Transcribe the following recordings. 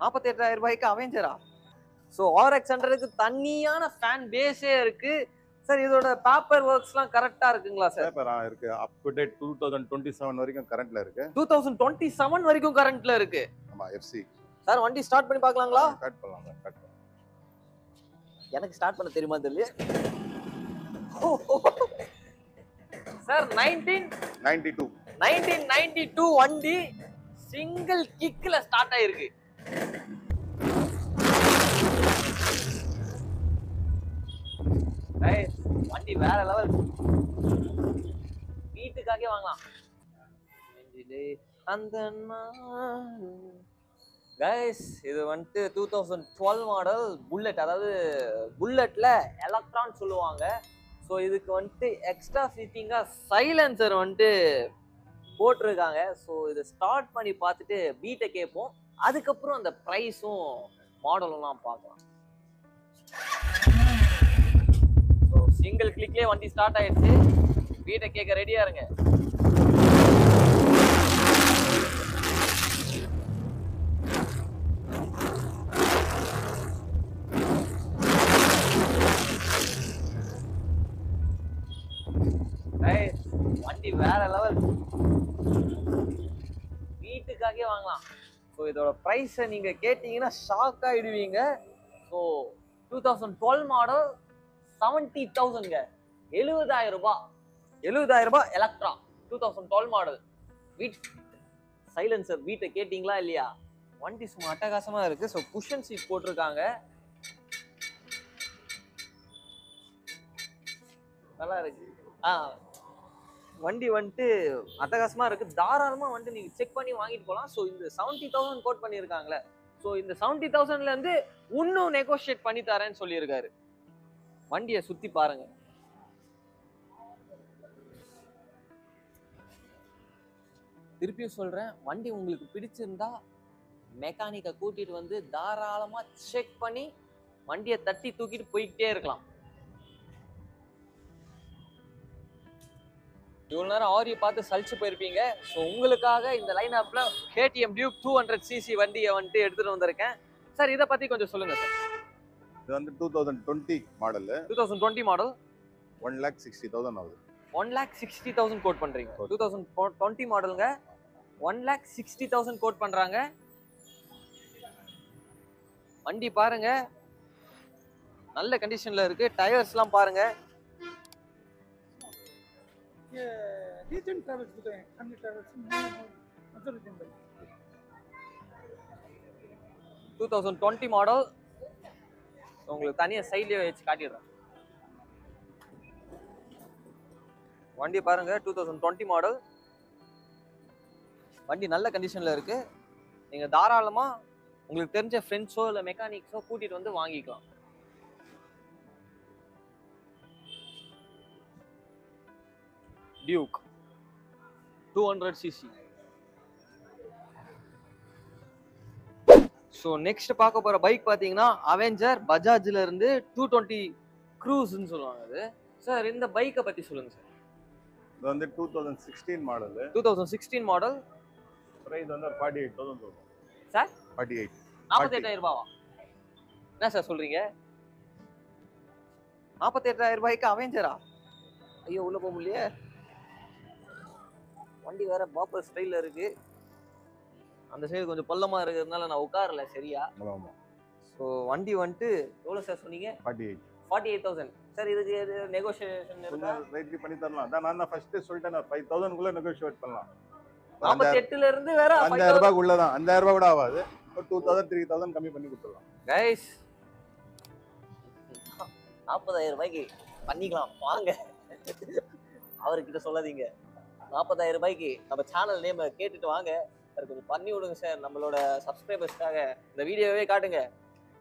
48,000 ரூபாய்க்கு அவெஞ்சரா? ஸோ RX-100க்கு தனியான ஃபேன் பேஸே இருக்கு சார். இதோட பேப்பர் ஒர்க்ஸ்லாம் கரெக்டா இருக்குங்களா சார்? பேப்பர் இருக்கு. அப் டு டேட் 2027 வரைக்கும் கரண்ட்ல இருக்கு. 2027 வரைக்கும் கரண்ட்ல இருக்கு. ஆமா, FC. சார் வண்டி ஸ்டார்ட் பண்ணி பார்க்கலாங்களா? ஸ்டார்ட் பண்ணலாம். ஸ்டார்ட் பண்ணலாம். எனக்கு ஸ்டார்ட் பண்ண தெரியுமா தெரியல சார். 1992 வண்டி சிங்கிள் கிக்ல ஸ்டார்ட் ஆயிருக்கு. வண்டி வேற லெவல். வீட்டுக்காக வாங்கலாம். அந்த கைஸ் இது வந்துட்டு 2012 மாடல் புல்லட். அதாவது புல்லட்ல எலக்ட்ரான் சொல்லுவாங்க. ஸோ இதுக்கு வந்துட்டு எக்ஸ்ட்ரா ஃபிட்டிங்கா சைலன்சர் வந்துட்டு போட்டிருக்காங்க. ஸோ இதை ஸ்டார்ட் பண்ணி பார்த்துட்டு பீட்டை கேட்போம். அதுக்கப்புறம் அந்த ப்ரைஸும் மாடலும் பார்க்கலாம். ஸோ சிங்கிள் கிளிக்லேயே வண்டி ஸ்டார்ட் ஆயிடுச்சு. பீட்டை கேட்க ரெடியா இருங்க. வண்டி வேற லெவல். வீட்டுக்காகவே வாங்கலாம். ஸோ இதோட ப்ரைஸை நீங்க கேட்டீங்கன்னா ஷாக் ஆயிடுவீங்க. So 2012 model 70,000ங்க. 70,000 ரூபாய். 70,000 ரூபாய் எலக்ட்ரா 2012 மாடல். வீட் சைலன்சர் வீட்டை கேட்டீங்களா இல்லையா? வண்டி சும்மா அட்டகாசமா இருக்கு. ஸோ குஷன் சீட் போட்டிருக்காங்க. நல்லா இருக்கு. வண்டி வந்துட்டு அட்டகாசமா இருக்கு. தாராளமா வந்துட்டு நீங்க செக் பண்ணி வாங்கிட்டு போகலாம். ஸோ இந்த 70,000 கோட் பண்ணியிருக்காங்களே. ஸோ இந்த 70,000ல இருந்து இன்னும் நெகோஷியேட் பண்ணி தரேன்னு சொல்லியிருக்காரு. வண்டியை சுத்தி பாருங்க. திருப்பியும் சொல்றேன், வண்டி உங்களுக்கு பிடிச்சிருந்தா மெக்கானிக்கை கூட்டிட்டு வந்து தாராளமா செக் பண்ணி வண்டியை தட்டி தூக்கிட்டு போய்கிட்டே இருக்கலாம். இவ்வளவு நேரம் ஆரியை பார்த்து சலிச்சு போயிருப்பீங்க. ஸோ உங்களுக்காக இந்த லைன் அப்ல KTM Duke 200cc வண்டியை வந்துட்டு எடுத்துட்டு வந்திருக்கேன். சார் இதை பத்தி கொஞ்சம் சொல்லுங்க சார். இது வந்து 2020 மாடல். 2020 மாடல் 1,60,000 ஆகுது. 1,60,000 கோட் பண்றீங்க. 2020 மாடலுங்க. 1,60,000 கோட் பண்றாங்க. வண்டி பாருங்க நல்ல கண்டிஷன்ல இருக்கு. டயர்ஸ்லாம் பாருங்க. ये रीजन ट्रैवल्स भी तो हैं, अन्य ट्रैवल्स मतलब रीजन 2020 மாடல். உங்களுக்கு தனியா சைட்லயே வச்சு காட்டிடுறேன். வண்டி பாருங்க 2020 மாடல். வண்டி நல்ல கண்டிஷன்ல இருக்கு. நீங்க தாராளமா உங்களுக்கு தெரிஞ்ச ஃப்ரெண்ட்ஸோ இல்ல மெக்கானிக்ஸோ கூட்டிட்டு வந்து வாங்கிக்கலாம். Duke 200cc. ஸோ நெக்ஸ்ட் பார்க்க போற பைக் பாத்தீங்கன்னா அவெஞ்சர். பஜாஜ்ல இருந்து 220 க்ரூஸ்ன்னு சொல்லுவாங்க அது. சார் இந்த பைக்கை பத்தி சொல்லுங்க சார். இது வந்து 2016 மாடல். 2016 மாடல். பிரைஸ் வந்து 48,000 வரும் சார். 48,000 ரூபாவா? என்ன சார் சொல்றீங்க? 48,000 ரூபாய்க்கு அவெஞ்சரா? ஐயோ உள்ள போக முடியலையே. வண்டி வேற பாப்பர் ஸ்டைல்ல இருக்கு. அந்த சைடு கொஞ்சம் பள்ளமா இருக்கிறதுனால நான் உட்காரல சரியா. ஆமா. ஸோ வண்டி வந்துட்டு எவ்வளோ சார் சொன்னீங்க? 48,000. சார் இதுக்கு நெகோஷியேஷன் இருக்கா? ரேட் பண்ணி தரலாம். அதான் நான் தான் ஃபர்ஸ்ட் சொல்லிட்டேன், 5,000 குள்ள நெகோஷியேட் பண்ணலாம். 48ல இருந்து வேற 5,000 ரூபாய் உள்ள தான். 5,000 ரூபாய் கூட ஆகாது. 2,000 3,000 கம்மி பண்ணி கொடுத்துடலாம். கைஸ் 40,000 ரூபாய்க்கு பண்ணிக்கலாம் வாங்க. அவர்கிட்ட சொல்லாதீங்க. 40,000 ரூபாய்க்கு நம்ம சேனல் நேம் கேட்டுட்டு வாங்க. அது கொஞ்சம் பண்ணி விடுங்க சார். நம்மளோட சப்ஸ்கிரைபர்ஸ்க்காக இந்த வீடியோவே காட்டுங்க.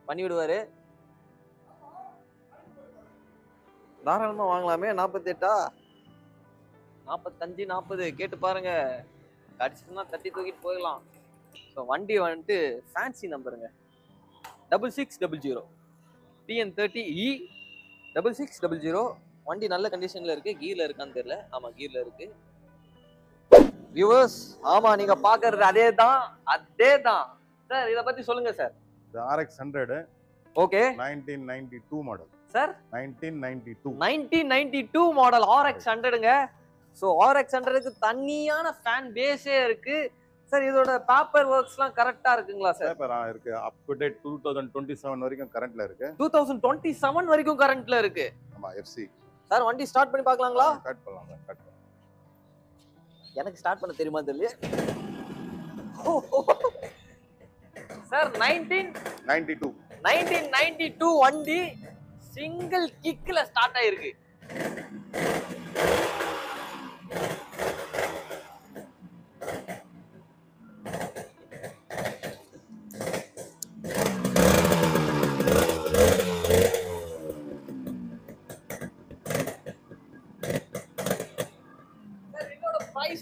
பண்ணி விடுவாரு. தாராளமா வாங்கலாமே. 48 45 40 கேட்டு பாருங்க. கடிச்சுன்னா தட்டி தூக்கிட்டு போயிடலாம். ஸோ வண்டி வந்துட்டு ஃபேன்சி நம்பருங்க 6600 TN30E 6600. வண்டி நல்ல கண்டிஷன்ல இருக்கு. கீர்ல இருக்கான்னு தெரியல. ஆமா கீர்ல இருக்கு. வியூவர்ஸ் ஆமா நீங்க பாக்குறது அதே தான் சார் இத பத்தி சொல்லுங்க சார். இது RX 100 okay 1992 model sir. 1992 model RX 100ங்க. ஸோ RX 100க்கு தனியான ஃபேன் பேஸே இருக்கு சார். இதோட பேப்பர் ஒர்க்ஸ்லாம் கரெக்டா இருக்குங்களா சார்? பேப்பர் இருக்கு. அப் டு டேட் 2027 வரைக்கும் கரண்ட்ல இருக்கு. 2027 வரைக்கும் கரண்ட்ல இருக்கு. ஆமா FC. சார் வண்டி ஸ்டார்ட் பண்ணி பார்க்கலாங்களா? ஸ்டார்ட் பண்ணலாம் ஸ்டார்ட் பண்ணலாம். எனக்கு ஸ்டார்ட் பண்ண தெரியுமா தெரியல சார். 1992 வண்டி சிங்கிள் கிக்ல ஸ்டார்ட் ஆயிருக்கு.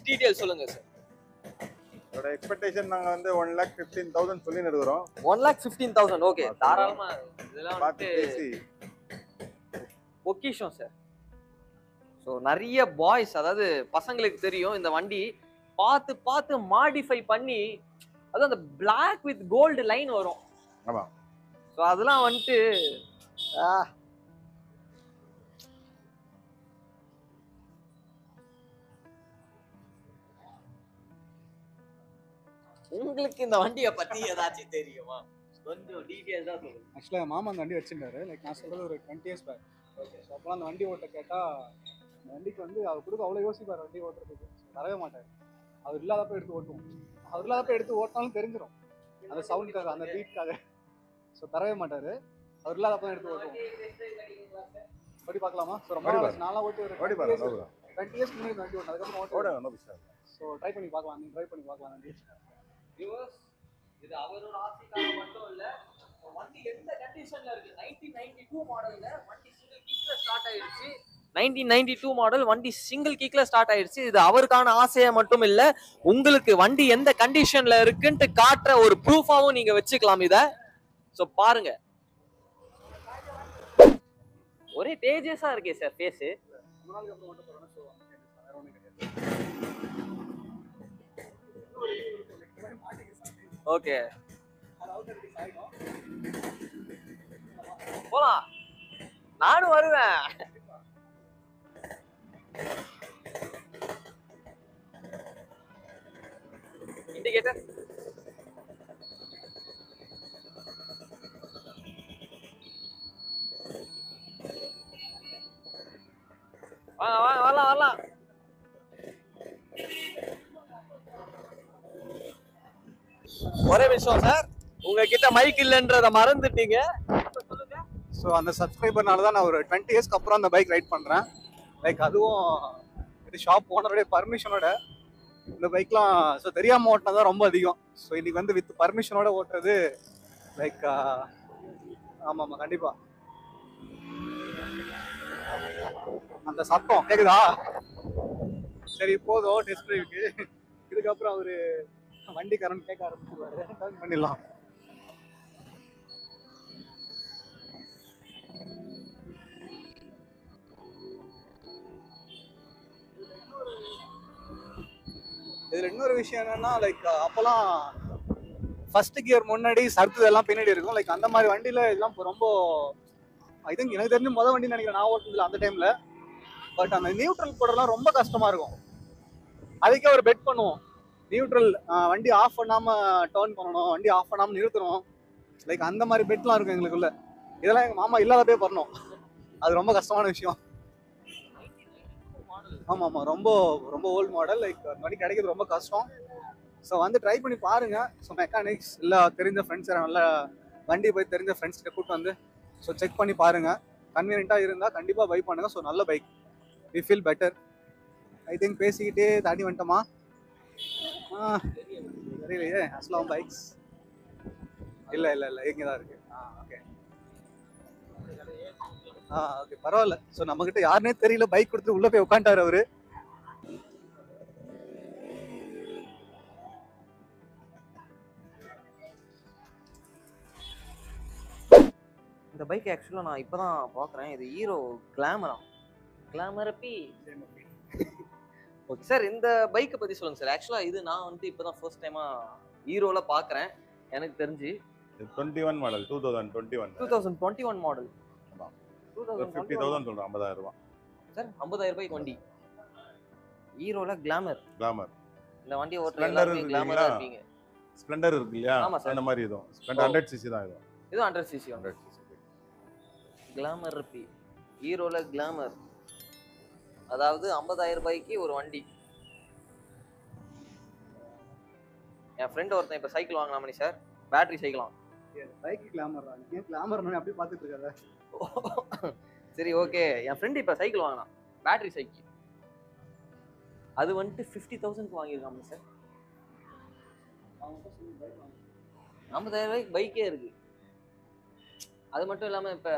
டீடைல் சொல்லுங்க சார். இதோட எக்ஸ்பெக்டேஷன் நாங்க வந்து 1,15,000 சொல்லி இருக்கிறோம். 1,15,000 ஓகே. தாராளமா இதெல்லாம் வந்து பொக்கிஷம் சார். ஸோ நிறைய பாய்ஸ் அதாவது பசங்களுக்கு தெரியும் இந்த வண்டி பார்த்து பார்த்து மாடிஃபை பண்ணி அதாவது அந்த பிளாக் வித் கோல்டு லைன் வரும். ஆமா. ஸோ அதெல்லாம் வந்துட்டு உங்களுக்கு இந்த வண்டியை பத்தி ஏதாச்சும் தெரியுமா? கொஞ்சம் டீடைல்ஸா சொல்லுங்க. ஆக்சுவலாக மாமா அந்த வண்டி வச்சிருந்தாரு. லைக் நான் சொல்றது ஒரு 20 years பேக். ஓகே. ஸோ அப்போலாம் அந்த வண்டி ஓட்ட கேட்டால் அந்த வண்டிக்கு வந்து அவர் கொடுக்க அவ்வளோ யோசிப்பார் வண்டி ஓட்டுறதுக்கு. தரவே மாட்டார். அவர் இல்லாதப்ப எடுத்து ஓட்டுவோம். அவர் இல்லாதப்ப எடுத்து ஓட்டினாலும் தெரிஞ்சிடும் அந்த சவுண்டுக்காக அந்த பீட்காக. ஸோ தரவே மாட்டார். அவர் இல்லாதப்ப எடுத்து ஓட்டுவோம். ஓடி பார்க்கலாமா? ஸோ ரொம்ப நாளாக ஓட்டி ஒரு 20 years முன்னாடி வண்டி ஓட்டும். அதுக்கப்புறம் ஓட்ட ஸோ ட்ரை பண்ணி பார்க்கலாம். நீங்கள் ட்ரை பண்ணி பார்க்கலாம் வண்டி. இது அவரோட ஆசைக்காக மட்டும் இல்ல. வண்டி எந்த கண்டிஷன்ல இருக்கு? 1992 மாடல்ல வண்டி சிங்கிள் கிக்ல ஸ்டார்ட் ஆயிருச்சு. 1992 மாடல் வண்டி சிங்கிள் கிக்ல ஸ்டார்ட் ஆயிருச்சு. இது அவருக்கான ஆசையா மட்டும் இல்ல, உங்களுக்கு வண்டி எந்த கண்டிஷன்ல இருக்குன்னு காட்டுற ஒரு ப்ரூஃபாவும் நீங்க வச்சுக்கலாம் இத. சோ பாருங்க, ஒரே தேஜஸா இருக்கே சார் ஃபேஸ். ஓகே போலாம், நானும் வருவேன். இண்டிகேட்டர் வாங்க வாங்க, வரலாம் வரலாம். ஒரே விஷயம் சார், உங்ககிட்ட மைக் இல்லைன்றத மறந்துட்டீங்க. ஸோ அந்த சப்ஸ்கிரைபர்னால தான் நான் ஒரு 20 இயர்ஸ்க்கு அப்புறம் அந்த பைக் ரைட் பண்ணுறேன். லைக் அதுவும் இது ஷாப் ஓனருடைய பர்மிஷனோட இந்த பைக்லாம் ஸோ தெரியாமல் ஓட்டினா தான் ரொம்ப அதிகம். ஸோ இன்னைக்கு வந்து வித் பர்மிஷனோட ஓட்டுறது லைக் ஆமாம் ஆமாம் கண்டிப்பாக. அந்த சத்தம் கேக்குதா? சரி போதும் டெஸ்ட் ட்ரைவுக்கு. இதுக்கப்புறம் அவரு வண்டி கரண்ட் கேட்க ஆரம்பிச்சுருவாரு. டர்ன் பண்ணிடலாம். இதுல இன்னொரு விஷயம் என்னன்னா லைக் அப்போலாம் ஃபர்ஸ்ட் கியர் முன்னாடி சர்த்து எல்லாம் பின்னாடி இருக்கும். லைக் அந்த மாதிரி வண்டியில இதெல்லாம் ரொம்ப ஐ திங்க் எனக்கு தெரிஞ்சு முதல் வண்டி நினைக்கிறேன் நான் ஓட்டுனதுல அந்த டைம்ல. பட் அந்த நியூட்ரல் போடலாம் ரொம்ப கஷ்டமா இருக்கும். அதுக்கே ஒரு பெட் பண்ணுவோம், நியூட்ரல் வண்டி ஆஃப் பண்ணாம டர்ன் பண்ணணும், வண்டி ஆஃப் பண்ணாம நிறுத்தணும். லைக் அந்த மாதிரி பெட்லாம் இருக்கும் எங்களுக்குள்ள. இதெல்லாம் எங்க மாமா இல்லாதப்பே பண்ணோம். அது ரொம்ப கஷ்டமான விஷயம். ஆமா ஆமா, ரொம்ப ரொம்ப ஓல்டு மாடல். லைக் அந்த வண்டி கிடைக்கிறது ரொம்ப கஷ்டம். ஸோ வந்து ட்ரை பண்ணி பாருங்க. ஸோ மெக்கானிக்ஸ் இல்லை தெரிஞ்ச ஃப்ரெண்ட்ஸ் நல்ல வண்டி போய் தெரிஞ்ச ஃப்ரெண்ட்ஸ் கிட்ட கூப்பிட்டு வந்து ஸோ செக் பண்ணி பாருங்க. கன்வீனியன்ட்டாக இருந்தால் கண்டிப்பாக பை பண்ணுங்க. ஸோ நல்ல bike, we feel better. I think பேசிக்கிட்டே தாண்டி வந்துட்டோமா? தெரியலையே. அஸ்லாம் பைக்ஸ் இல்லை இல்லை இல்லை இங்கே தான் இருக்கு. ஓகே ஓகே பரவாயில்ல. ஸோ நம்மகிட்ட யாருன்னே தெரியல, பைக் கொடுத்து உள்ள போய் உட்காந்துட்டாரு அவரு. இந்த பைக் ஆக்சுவலாக நான் இப்போ தான் பார்க்குறேன். இது ஹீரோ கிளாமரப்பி. ஓகே சார், இந்த பைக்கை பற்றி சொல்லுங்கள் சார். ஆக்சுவலாக இது நான் வந்து இப்போ தான் ஃபர்ஸ்ட் டைமாக ஹீரோவில் பார்க்குறேன். எனக்கு தெரிஞ்சு 21 மாடல் 2021 2021 மாடல். ஆமா. 2050,000 சொல்றேன் 50,000 ரூபாய் சார். 50,000 ரூபாய்க்கு வண்டி. ஹீரோல கிளாமர். இந்த வண்டி ஓட்டுற Splendor எல்லாரும் கிளாமரா இருக்குங்களா? இருப்பீங்க. ஸ்ப்ளெண்டர் இருக்கு இல்லையா? ஆமா சார். அந்த மாதிரி இதுவும் ஸ்ப்ளெண்டர் 100 cc தான் இதுவும். இது 100 cc 100 cc. கிளாமர் இருப்பி. ஹீரோல கிளாமர். அதாவது 50,000 ரூபாய்க்கு ஒரு வண்டி. என் ஃப்ரெண்ட் ஒருத்தன் இப்ப சைக்கிள் வாங்கினா மணி சார். பேட்டரி சைக்கிளாம். பைக் கிளாமர் தான். ஏன் கிளாமர் அப்படியே பார்த்துட்டு இருக்காத. சரி ஓகே. என் ஃப்ரெண்ட் இப்ப சைக்கிள் வாங்கினான். Battery cycle. அது வந்துட்டு 50,000க்கு வாங்கியிருக்காங்க சார். 50,000 ரூபாய்க்கு பைக்கே இருக்கு. அது மட்டும் இல்லாம இப்ப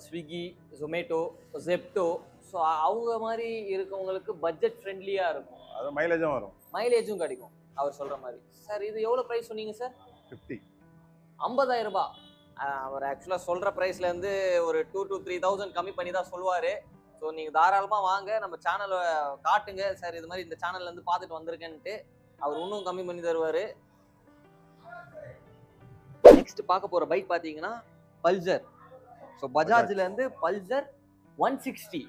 ஸ்விக்கி, ஜொமேட்டோ, ஜெப்டோ, ஸோ அவங்க மாதிரி இருக்கவங்களுக்கு பட்ஜெட் ஃப்ரெண்ட்லியா இருக்கும். அது மைலேஜும் வரும். மைலேஜும் கிடைக்கும் அவர் சொல்ற மாதிரி. சார் இது எவ்வளவு பிரைஸ் சொன்னீங்க சார்? 50. 50,000 ரூபாய். அவர் ஆக்சுவலா சொல்ற பிரைஸ்ல இருந்து ஒரு 2 to 3,000 கம்மி பண்ணி தான் சொல்லுவாரு. ஸோ நீங்க தாராளமா வாங்க, நம்ம சேனலை காட்டுங்க சார், இது மாதிரி இந்த சேனல்ல இருந்து பார்த்துட்டு வந்திருக்கேன்ட்டு அவர் இன்னும் கம்மி பண்ணி தருவாரு. நெக்ஸ்ட் பார்க்க போற பைக் பாத்தீங்கன்னா பல்சர். ஸோ பஜாஜ்ல இருந்து பல்சர் 160,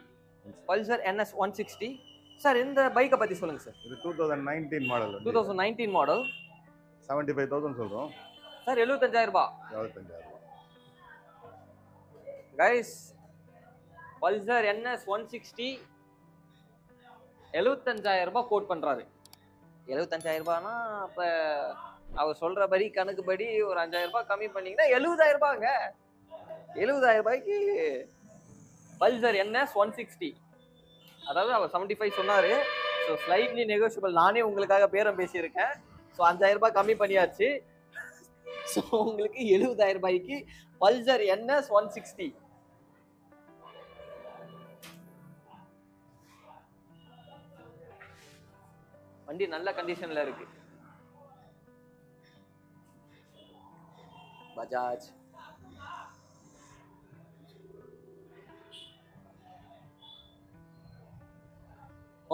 பல்சர் NS 160. சார் இந்த பைக்கை பத்தி சொல்லுங்க சார். இது 2019 மாடல். 2019 மாடல். 75,000 சொல்றோம் சார். 75,000 ரூபாய். 75,000 கைஸ். பல்சர் NS 160 75,000 ரூபாய் கோட் பண்றாரு. 75,000 ரூபாய்னா அப்ப அவர் சொல்றபடி கணக்குப்படி ஒரு 5,000 ரூபாய் கம்மி பண்ணீங்கன்னா 70,000 ரூபாய்ங்க. 70,000 ரூபாய்க்கு பல்சர் NS 160. அதாவது அவர் 75 சொன்னாரு. So slightly negotiable. நானே உங்களுக்காக பேரம் பேசியிருக்கேன். ஸோ 5,000 ரூபாய் கம்மி பண்ணியாச்சு. ஸோ உங்களுக்கு 70,000 ரூபாய்க்கு பல்சர் NS 160. வண்டி நல்ல கண்டிஷன்ல இருக்கு. பஜாஜ்.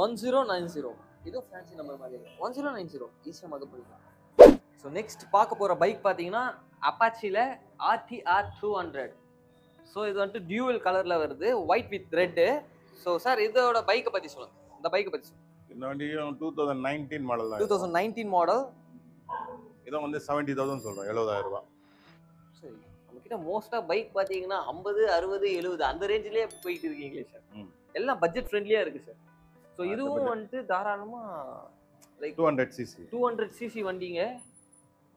ஒன் 1090. இது ஃபேன்சி நம்பர் மாதிரி 1090 ஈஸியா மகப் பண்ணிக்கலாம். ஸோ நெக்ஸ்ட் பார்க்க போற பைக் பாத்தீங்கன்னா அப்பாச்சில RTR 200. ஸோ இது வந்துட்டு டியூவல் கலர்ல வருது, white with red. So sir இதோட பைக்கை பத்தி சொல்லுங்க. இந்த பைக்கை பத்தி சொல்லுங்க. இந்த வண்டியும் 2019 மாடல் தான். 2019 மாடல். இதான் வந்து 70,000 சொல்றோம். 70,000 ரூபாய். சரி, நம்ம கிட்ட மோஸ்டா பைக் பாத்தீங்கன்னா 50, 60, 70 அந்த ரேஞ்சிலேயே போயிட்டு இருக்கீங்களே சார். எல்லாம் பட்ஜெட் ஃப்ரெண்ட்லியா இருக்கு சார். ஸோ இதுவும் வந்துட்டு தாராளமா லைக் 200 cc 200 cc வண்டிங்க.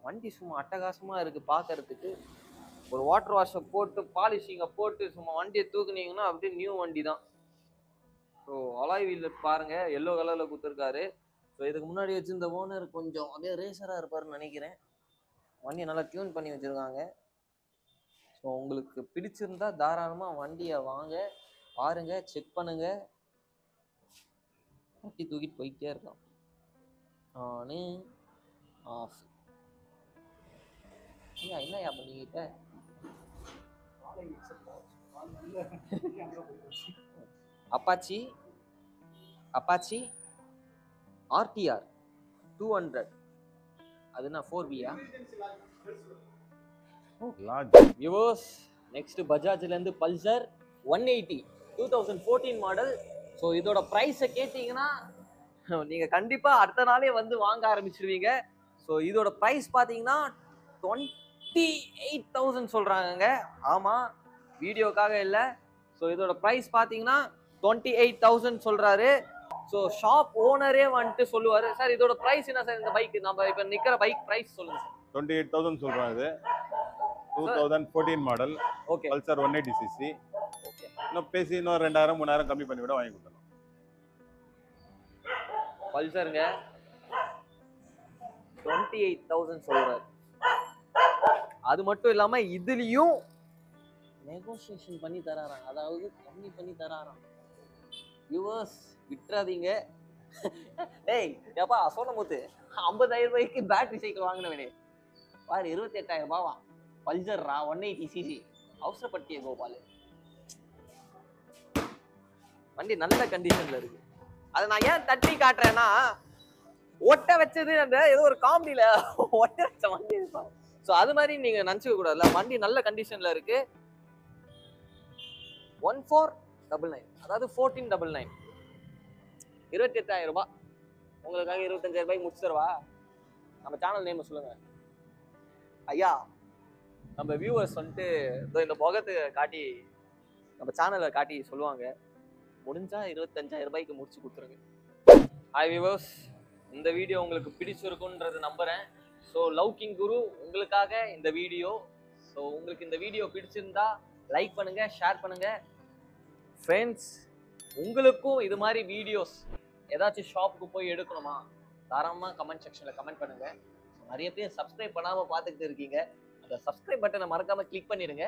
வண்டி சும்மா அட்டகாசமா இருக்கு பார்க்கறதுக்கு. ஒரு வாட்டர் வாஷை போட்டு பாலிஷிங்கை போட்டு சும்மா வண்டியை தூக்குனீங்கன்னா அப்படியே நியூ வண்டி தான். ஸோ அலாய் வீல் பாருங்க, எல்லோ கலர்ல கொடுத்துருக்காரு. ஸோ இதுக்கு முன்னாடி வச்சிருந்த ஓனர் கொஞ்சம் அப்படியே ரேசரா இருப்பாருன்னு நினைக்கிறேன். வண்டியை நல்லா டியூன் பண்ணி வச்சிருக்காங்க. ஸோ உங்களுக்கு பிடிச்சிருந்தா தாராளமா வண்டியை வாங்க, பாருங்க, செக் பண்ணுங்க, தட்டி தூக்கிட்டு போயிட்டே இருக்கலாம். ஆனு ஆஃப். என்னையா பண்ணிக்கிட்ட? Apache RTR 200. அதுனா 4Bயா? வியூவர்ஸ், நெக்ஸ்ட் பஜாஜ்ல இருந்து பல்சர் 180 2014 மாடல். ஸோ இதோட ப்ரைஸை கேட்டிங்கன்னா நீங்கள் கண்டிப்பாக அடுத்த நாளே வந்து வாங்க ஆரம்பிச்சிருவீங்க. ஸோ இதோட ப்ரைஸ் பார்த்தீங்கன்னா 28,000 சொல்கிறாங்கங்க. ஆமாம், வீடியோக்காக இல்லை. ஸோ இதோட ப்ரைஸ் பார்த்தீங்கன்னா 28,000 சொல்கிறாரு. ஸோ ஷாப் ஓனரே வந்துட்டு சொல்லுவார், சார் இதோட ப்ரைஸ் என்ன சார்? இந்த பைக் நம்ம இப்போ நிற்கிற பைக் ப்ரைஸ் சொல்லுங்க சார். 28,000 சொல்கிறோம். இது 2014 model. Okay. Pulsar 180 cc. Okay. இன்னும் பேசி இன்னும் 2,000 3,000 கம்மி பண்ணி விட வாங்கி கொடுத்தோம். பல்சருங்க 28,000 சொல்றாரு. அது மட்டும் இல்லாம இதுலயும் நெகோசியேஷன் பண்ணி தராராம், அதாவது கம்மி பண்ணி தராராம். வியூவர்ஸ் விட்டுறாதீங்க. டேய் ஏப்பா சோனமுத்து, 50,000 ரூபாய்க்கு பேட்டரி சைக்கிள் வாங்கினவனே பாரு, 28,000 ரூபாவா பல்சர்ரா 180 cc. அவசரப்பட்டிய கோபால். வண்டி நல்ல கண்டிஷன்ல இருக்கு. அதை நான் ஏன் தட்டி காட்டுறேன்னா, ஒட்ட வச்சது அந்த ஏதோ ஒரு காமெடியில ஒட்ட வச்ச வண்டி இருப்பாங்க. ஸோ அது மாதிரி நீங்க நினச்சிக்க கூடாதுல்ல. வண்டி நல்ல கண்டிஷன்ல இருக்கு. 1499, அதாவது 1499, 28,000 ரூபாய். உங்களுக்காக 25,000 ரூபாய்க்கு முடிச்சு தருவா. நம்ம சேனல் நேம் சொல்லுங்க ஐயா. நம்ம வியூவர்ஸ் வந்துட்டு இந்த முகத்தை காட்டி நம்ம சேனலை காட்டி சொல்லுவாங்க, முடிஞ்சா 25,000 ரூபாய்க்கு முடிச்சு கொடுத்துருங்க. ஹாய் வியூவர்ஸ், இந்த வீடியோ உங்களுக்கு பிடிச்சிருக்குன்றது நம்புறேன். ஸோ லவ் கிங் குரு உங்களுக்காக இந்த வீடியோ. ஸோ உங்களுக்கு இந்த வீடியோ பிடிச்சிருந்தா லைக் பண்ணுங்க, ஷேர் பண்ணுங்க. ஃப்ரெண்ட்ஸ், உங்களுக்கும் இது மாதிரி வீடியோஸ் ஏதாச்சும் ஷாப்புக்கு போய் எடுக்கணுமா, தாராளமாக கமெண்ட் செக்ஷனில் கமெண்ட் பண்ணுங்க. நிறைய பேர் சப்ஸ்கிரைப் பண்ணாமல் பார்த்துக்கிட்டு இருக்கீங்க. அந்த சப்ஸ்கிரைப் பட்டனை மறக்காமல் கிளிக் பண்ணிடுங்க.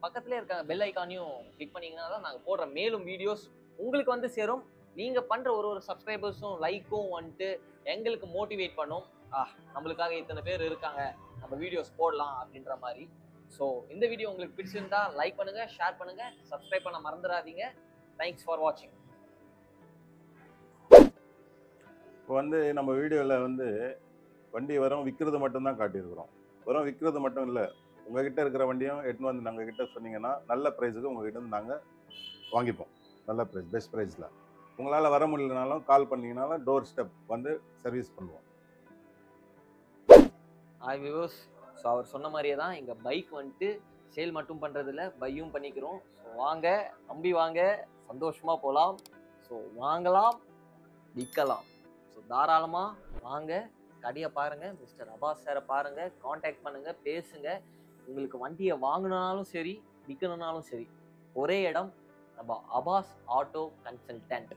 பக்கத்துலேயே இருக்க பெல் ஐக்கானையும் கிளிக் பண்ணிங்கன்னா தான் நாங்கள் போடுற மேலும் வீடியோஸ் உங்களுக்கு வந்து சேரும். நீங்கள் பண்ணுற ஒரு சப்ஸ்கிரைபர்ஸும் லைக்கும் வந்துட்டு எங்களுக்கு மோட்டிவேட் பண்ணும். நம்மளுக்காக இத்தனை பேர் இருக்காங்க, நம்ம வீடியோஸ் போடலாம் அப்படின்ற மாதிரி. ஸோ இந்த வீடியோ உங்களுக்கு பிடிச்சிருந்தா லைக் பண்ணுங்கள், ஷேர் பண்ணுங்கள், சப்ஸ்கிரைப் பண்ண மறந்துடாதீங்க. தேங்க்ஸ் ஃபார் வாட்சிங். இப்போ வந்து நம்ம வீடியோவில் வந்து வண்டி வரும் விற்கிறது மட்டும்தான் காட்டியிருக்கிறோம். வரும் விற்கிறது மட்டும் இல்லை, உங்ககிட்ட இருக்கிற வண்டியும் எடுத்துன்னு வந்து நாங்கள் கிட்ட சொன்னீங்கன்னா நல்ல ப்ரைஸுக்கு உங்ககிட்ட இருந்து நாங்கள் வாங்கிப்போம். நல்ல ப்ரைஸ், பெஸ்ட் ப்ரைஸில். உங்களால் வர முடியலனாலும் கால் பண்ணிங்கனாலும் டோர் ஸ்டெப் வந்து சர்வீஸ் பண்ணுவோம். ஹாய் வியூவர்ஸ், ஸோ அவர் சொன்ன மாதிரியே தான் எங்கள் பைக் வந்துட்டு சேல் மட்டும் பண்ணுறதில்ல, பையும் பண்ணிக்கிறோம். ஸோ வாங்க, நம்பி வாங்க, சந்தோஷமாக போகலாம். ஸோ வாங்கலாம், விற்கலாம். ஸோ தாராளமாக வாங்க, கடையை பாருங்கள், மிஸ்டர் அபாஸ் சாரை பாருங்கள், காண்டாக்ட் பண்ணுங்கள், பேசுங்க. உங்களுக்கு வண்டியை வாங்கினாலும் சரி, விற்கணுன்னாலும் சரி, ஒரே இடம், நம்ம அபாஸ் ஆட்டோ கன்சல்டன்ட்.